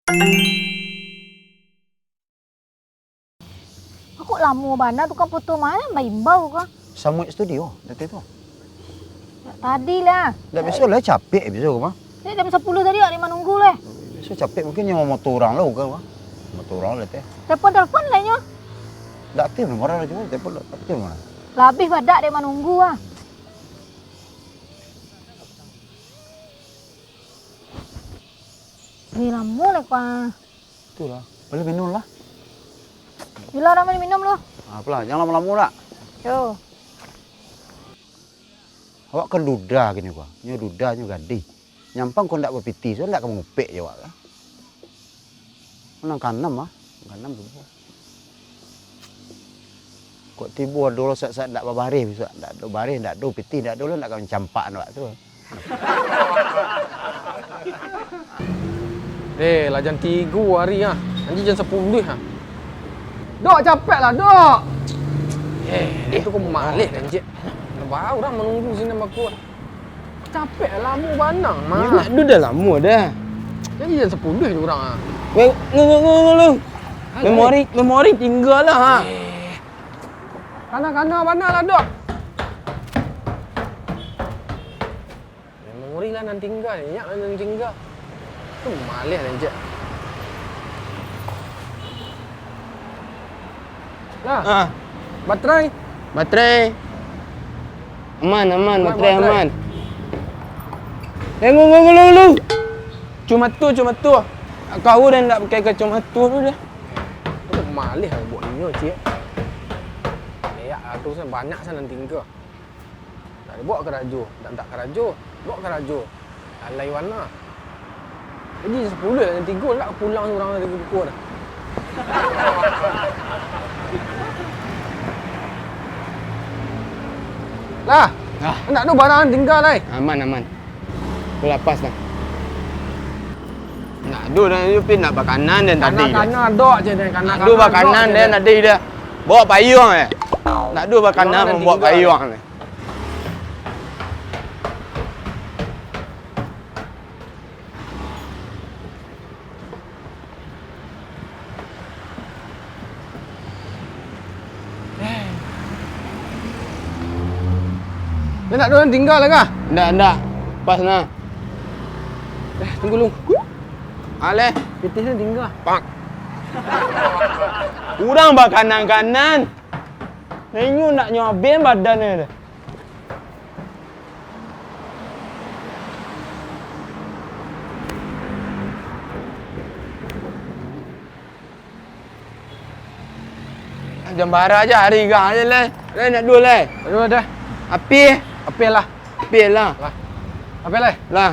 Aku lama bana tukang foto mana bau kah? Samui studio nanti tu. Tadi lah. Dah besok lah capek besok mah. Saya jam 10 tadi ada menunggu leh. Besok capek mungkin yang motor orang lah bukan mah. Motor orang lah teh. Telepon lahnya. Dah aktif nomor lah cuma telepon aktif mana. Labih badak dia menunggu ah. Ni lama leh kah. Itulah. Boleh minum lah. Bila ramai minum lu. Apalah, jangan lama-lama lah. Yo. Awak kan duda gini gua. Nyo duda nyo gadi. Nyampang kau ndak berpiti, so ndak kamu ngupek je awak. Menang kanam ah. Kanam tu. Kok tibu dulu saat ndak babare bisa ndak do bare ndak do piti ndak do ndak kamu campak awak tu. Lah jam 3 hari ah. Nanti jam 10 ah. Dok capek lah, dok. Dia tu kau malih kan, Cik. Baru dah menunggu sini nama aku. Capek lama banang mah. Ya nak dah lama dah. Jadi jam 10 je orang ah. Ngulu. Memori tinggal lah ha. Kana mana lah, dok. Memori lah nan tinggal, nyak nan tinggal. Tu malih kan, Cik. Lah. Ah, Baterai. baterai. Aman, baterai aman. Ngulu. Cuma tu. Kau dah nak pakai ke cuma tu dah. Tu malih lah buat ni, Cik. Leyak aku sana banyak sana nan tinggal. Tak bawa ke rajo, tak ke rajo. Bawa ke rajo. Alai warna. Jadi 10 lah nanti gol nak pulang orang dari buku dah. Lah. Nak tu barang tinggal lai. Aman. Aku lapas dah. Nak du dah you pin nak bakanan dan tadi. Kanan dok je dan kanan. Nak du bakanan dan tadi dah. Bawa payung eh. Nak du bakanan membawa payung ni. Dia nak orang tinggal lah kah? Ndak. Pas nah. Tunggu lu. Ale, Pitis ni tinggal. pak. Kurang bakanan. Nenyu nak nyobin badan ni dah. Jambara aja hari gah aja le. Le nak dua le. Aduh dah. Api Apa lah? lah. Apa lah? Lah.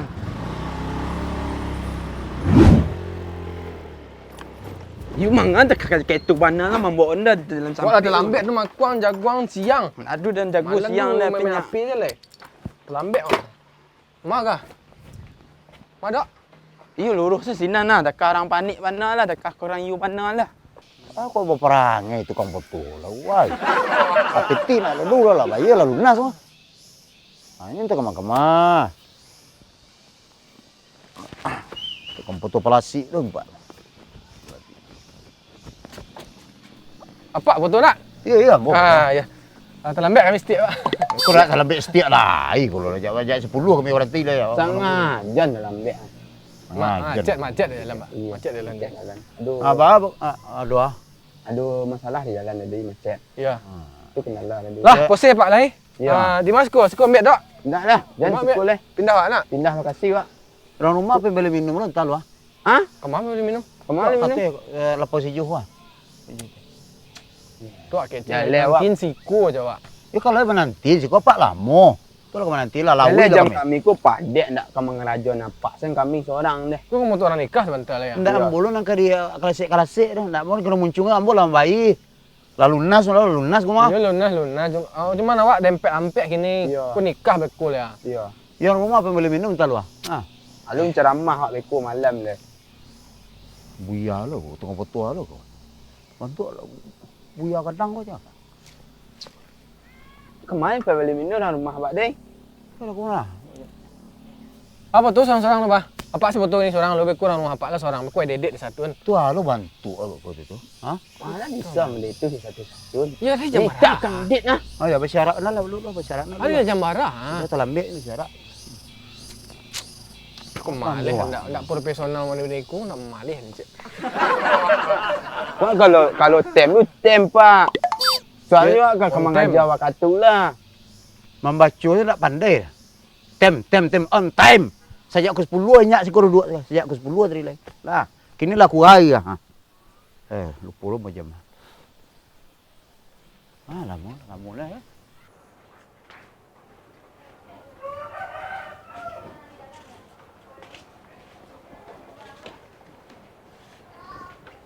You mangan tak ketuk bana lah membawa anda dalam Kau ada lambek tu makuang jaguang siang. Aduh dan jago siang dah main punya. api je le. Lambek ah. Mak kah? Mak dak? Iyo lurus sesinan lah. Tak orang panik bana lah. Tak korang you bana lah. Aku berperangai tukang foto lah, wah. Apeti nak lalu lah, bayar lah lunas mah. Ini entah kemana. Tukang foto plastik tu, Pak. Apa foto nak? Iya, boh. Ya. Terlambat kami setiap. Kau nak salah bet setiap lah. Kalau jawab 10 kami orang tidak ya. Sangat jan dalam beg. Macet di dalam, Pak. Macet di dalam. Aduh. Aduh. Aduh masalah di jalan ada macet. Ya. Tu kenal lah tadi. Lah, pose Pak lai. Ya. Di Mas ko, ambil dak. Enggak dah. Jangan sekol eh. Pindah Pak nak. Pindah lokasi Pak. Orang rumah apa boleh minum lah, entah lu ah. Hah? Kemana boleh minum? Kemana minum? Kata lepas hijau lah. Tu ak kecil. Ya, lewat. Mungkin siku je, Pak. Ya kalau menanti, sih kau pak lama. Tu lah menanti lah, lalu Lele jam kami. kami ku padek ndak ke mengerajo nampak. Sen kami seorang deh. Tu kamu tu orang nikah sebentar lah ya. Ndak ambul nak dia kelasik dah. Ndak mau kena muncul ambul lah bayi. Lalu lunas gua mah. Ya lunas. Oh, cuma awak dempet-ampek gini. Ya. Ku nikah bekul ya. Iya. Yang rumah apa boleh minum entah lu ah. Alung ceramah hak beku malam le. Buya lo, tukang foto lo kau. Bantu lo. Buya kadang kau je. Kemarin pebeli minum dalam rumah Pak Deng. Kalau kau lah. Apa tu sarang-sarang tu, Pak? Apa sebetulnya seorang lebih kurang rumah apa lah seorang. Kau dedek di satu kan. Tu lo bantu apa kau tu? Ha? Mana bisa beli itu satu-satu. Ya, saya jam Tidak marah. kan dit nah. Oh ya bersyarat lah dulu lah bersyarat lah. Ada jam marah. Ha? Kita telah ambil ni bersyarat. Aku malih enggak profesional mana aku nak malih ni cik. Kau kalau tem tu tem pak. Soalnya kan kau mengajar waktu lah. Membaca tu tak pandai. Tem on time. Sejak aku 10 ingat sikor duduk. Sejak aku 10 tadi lah. Lah, kini lah aku hari ha. Lupa lu macam. Lama lah ya.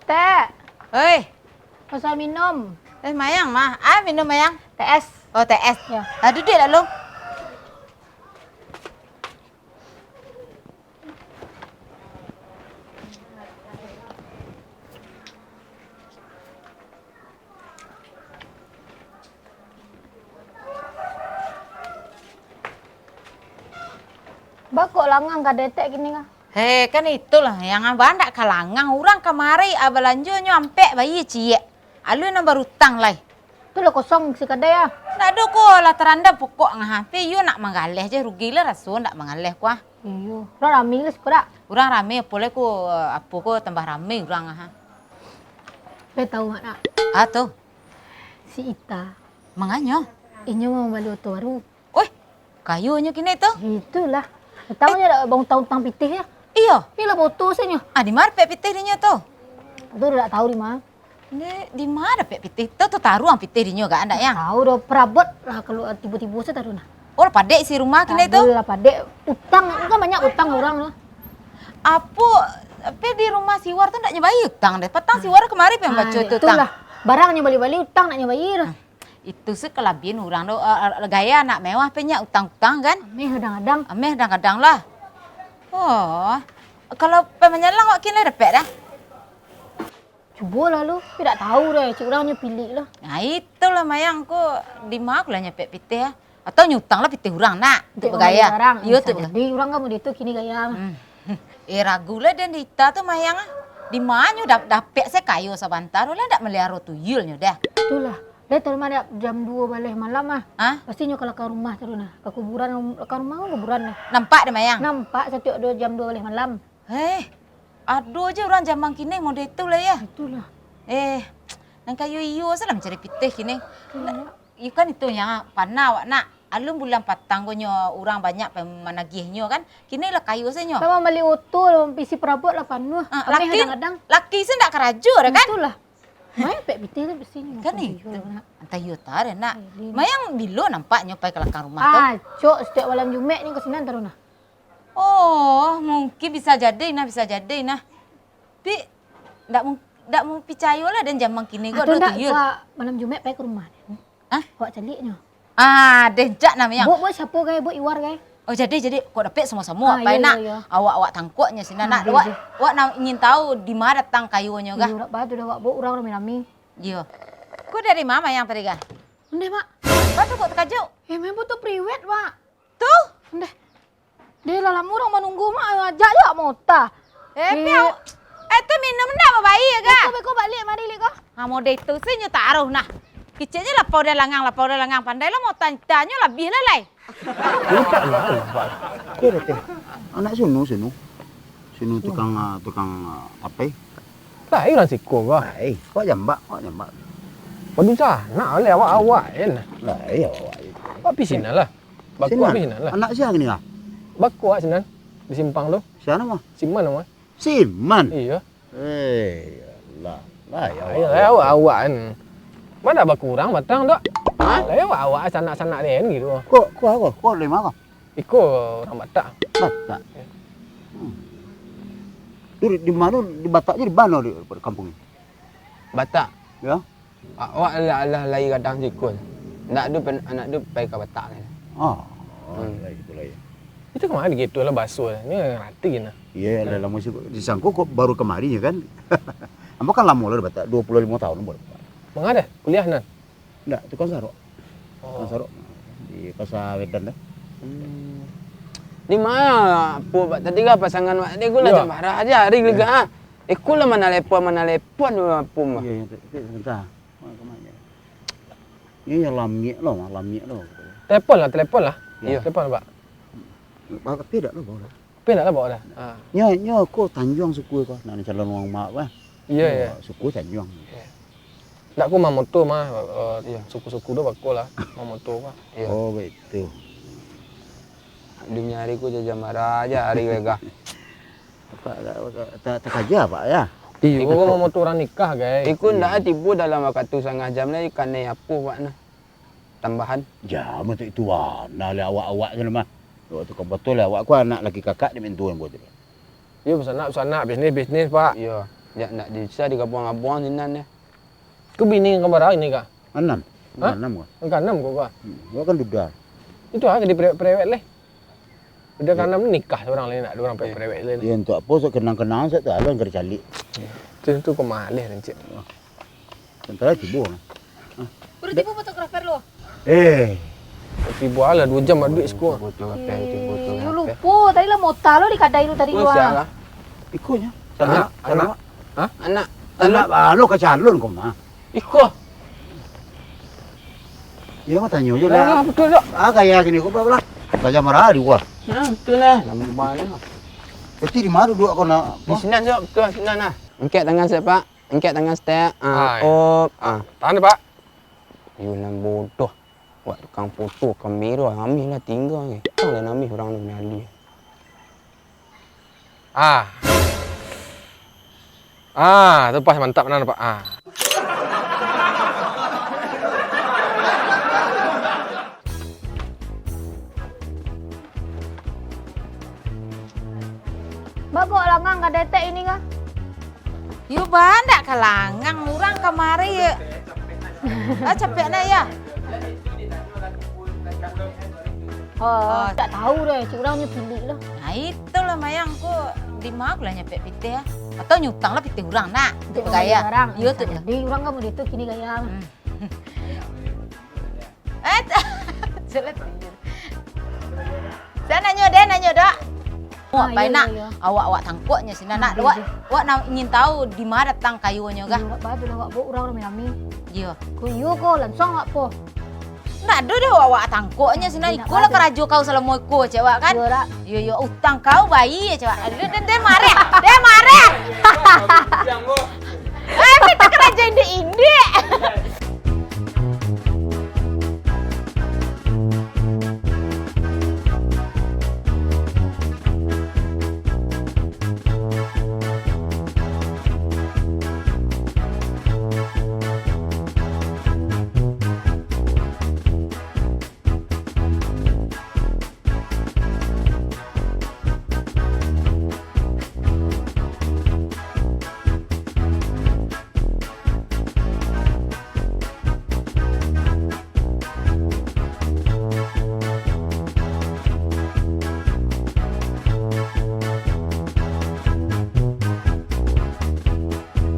Teh, Hei, pasal minum. teh mayang mah. Ah, minum mayang. TS. Oh, TS. Ya. Ah, duduk lah lu. Bakok langang ka detek gini ka. Hei, kan itulah yang abang tak kalangang orang kemari abalanjo nyampe bayi cie. Alu nombor utang lai. Tu lah kosong si kedai ah. Nak do ko lah teranda pokok ngah. Tapi you nak mengalih je rugi lah rasul nak mengalih kuah. Iyo, orang rami lah sekolah. Orang rame boleh ko apa ko tambah rame orang ngah. Saya tahu mak nak. Ah tu, Si Ita, menganyo. inyo mau beli auto baru. Oi, kayunya kini tu. Itulah. Tahu nya dah bang tahun pitih ya. Iyo. Ni lah foto saya. Ah di mana pek pitih dinyo tu? Tu dah tak tahu di mana. Di mana pek pitih? Tu taruh ang pitih dinyo gak anda yang. Tahu dah perabot lah kalau tiba-tiba saya taruh nah. Oh, padek si rumah kini tu. Lah padek utang kan banyak utang orang lah. Apa di rumah siwar tu nak nyebai utang deh. Petang siwar kemari pengen baca tu utang. Itulah. Barangnya bali-bali utang nak nyebayar. Itu sekelabian orang tu gaya anak mewah penyak utang-utang kan. Ameh kadang-kadang. Ameh kadang-kadang lah. Oh, kalau pemenyelang wak kini dapat dah. Cuba lah lu. Tapi tak tahu dah. Cik orangnya pilih lah. Nah itulah mayang ko di mana aku lah nyepek pitih ya. Atau nyutang lah pitih orang nak untuk bergaya. Iya tu. Jadi orang kamu dia tu kini gaya. Ragu lah dan dita tu mayang ah. Di mana dapat saya kayu sebentar lah tak melihara tuyulnya dah. Itulah. Dia terus mana jam 2 balik malam ah. Ah, Pastinya kalau ke rumah terus nah. Ke kuburan kuburan nah. nampak dah mayang. Nampak setiap jam 2 balik malam. Aduh je orang zaman kini model itu lah ya. Itulah. Nang kayu iyo salah mencari pitih kini. Ikan itu yang panah awak nak. Alum bulan patang konyo orang banyak pemanagihnya kan. Kini lah kayu senyo. Memang beli auto lah, pisi perabot lah panuh. Ameh kadang-kadang. Laki sen tak keraju dah kan. Itulah. Main pek pitih tu besinya. Kan itu. Antah yuta dah nak. Mayang bilo nampaknya pai ke belakang rumah tu. Cok setiap malam Jumat ni ke sini taruh nah. Oh, mungkin bisa jadi nah. Tapi tak mau percaya lah dan zaman kini kau Atau dua ndak tuyul. malam Jumat pai ke rumah. Hah? Buat caliknya. Dencak namanya. Buat siapa gaya, buat iwar gaya. Oh jadi kau dapat semua-semua apa iya, nak iya. awak tangkuknya sini nak iya, iya. awak nak ingin tahu di mana datang kayunya kah? Iya, batu dah buat orang rame-rame. Iya. Kau dari mama yang tadi kah? Ndeh, Mak. Batu kok terkajut? Memang butuh priwet, Mak. Tuh. Ndeh. Dia lah lama orang menunggu Mak ajak je mota. Piau. Tu minum nak apa bayi ya kah? Kau balik mari li kau. Mau deh tu sih nyu taruh nah. Kiciknya lapau dah langang pandai lah mau tanya lebih lah lai. Tak lah. Kau dah teh. Anak sunu. Sunu tukang apa? Lah, ini orang siko kau. Kau jambak. Waduh sana lah awak kan. Lah, iya awak. Awak pergi sini lah. Baku awak pergi sini lah. Anak siapa ni lah? Baku awak sini. Di simpang tu. Siapa nama? Siman nama. Siman. Iya. Lah ya. Ayolah awak kan. Mana baku orang batang tak? Lah awak sanak-sanak dia gitu. Kau lima kau? Ikut orang Batak. Batak. Dulu di mana? Di Batak je di mana di kampung ni? Batak. Ya. Awak lah lagi kadang sikun. Anak tu pergi ke Batak ni. Itu lah ya. Itu kemana gitu lah basuh. Ni rati kena. Iya, lama sih disangkut kok baru kemarin ya kan. Ambo kan lama lah di Batak, 25 tahun boleh. Mengada kuliah nan? Enggak, tukang sarok. Tukang sarok di Pasar Wedan dah. Di mana pu tadi ga pasangan wak dia gula Ya. marah aja hari lega. Kula mana lepon pu mah. Ya, sebentar. Ini yang lamik lo. Telepon lah. Ya. Telepon Pak. Bapak tidak lo boleh. Pin lah bawa dah. Ha. Nya ko Tanjung suku ko. Nak calon orang mak bah. Ya ya. Suku Tanjung. Nak aku mah motor mah suku-suku dah bakul lah. Mah motor Pak. Ya. Oh betul. Dia nyari ku jaja marah aja hari lega. Tak kerja Pak ya. Iya, gua mau motor orang nikah guys. Iku ndak tipu dalam waktu 1/2 jam lah ikan apa Pak nah. Tambahan. Ya, betul itu nah le awak-awak je mah. Waktu kau betul lah awak ku anak lagi kakak dia mentuan buat tu. Iya pesanak bisnis Pak. Ya, ya nak bisa di kampung-kampung sinan ya. Ke bini kembar ini kah? 6. Hah? 6 gua. Engkau 6 kok. Gua kan duda. Itu aja di prewek leh. Udah kan 6 nikah orang lain nak ada orang prewek lain. Ya untuk apa so kenang-kenang saya tu alun kerja calik. Itu kemalih Encik. Sementara tibu. Udah tipu fotografer lo. Tiba ala 2 jam ada duit sekolah. Lu lupa tadi lah mota lo dikadai lu tadi Siapa? luar. Ikunya. Anak. Anak. Anak lo ke calon kau mah. Iko. Ya mah tanya je Ah, lah. betul tak? Kayak gini kau berapa? Saja marah di gua. Ya, betul lah. Lama balik. Pasti di mana dua kau nak? Di sinan jom, betul sinan nah. Angkat tangan saya Pak. Angkat tangan saya. Ah, ya. Op. Tahan ni Pak. You nan bodoh. Buat tukang foto kamera ambil lah tinggal ni. Kau dah ambil orang nak nyali. Tu pas mantap mana Pak. Bagok langang ka detek ini kah? Yo bandak kalangang orang kemari ya. Capek nak ya. Oh, tak tahu deh, cik orangnya pilih lah. Nah itulah mayang ku di mak lah nyampe pitih ya. Atau nyutang lah pitih orang nak. Untuk gaya. Yo tu. Jadi orang kamu itu kini gaya. Sulit. Saya nanya dah. Wak baik nak awak tangkuknya sini nak. Wak nak ingin tahu di mana datang kayunya kah? Wak badu lah wak bu orang ramai. Iya. Ku yo ko langsung wak po. Nak ada dah awak tangkuknya sini. Iku lah kerajo kau selama iku cewek kan? Yo utang kau bayi ya cewek. Dia marah. Dia marah. Kita kerajo inde.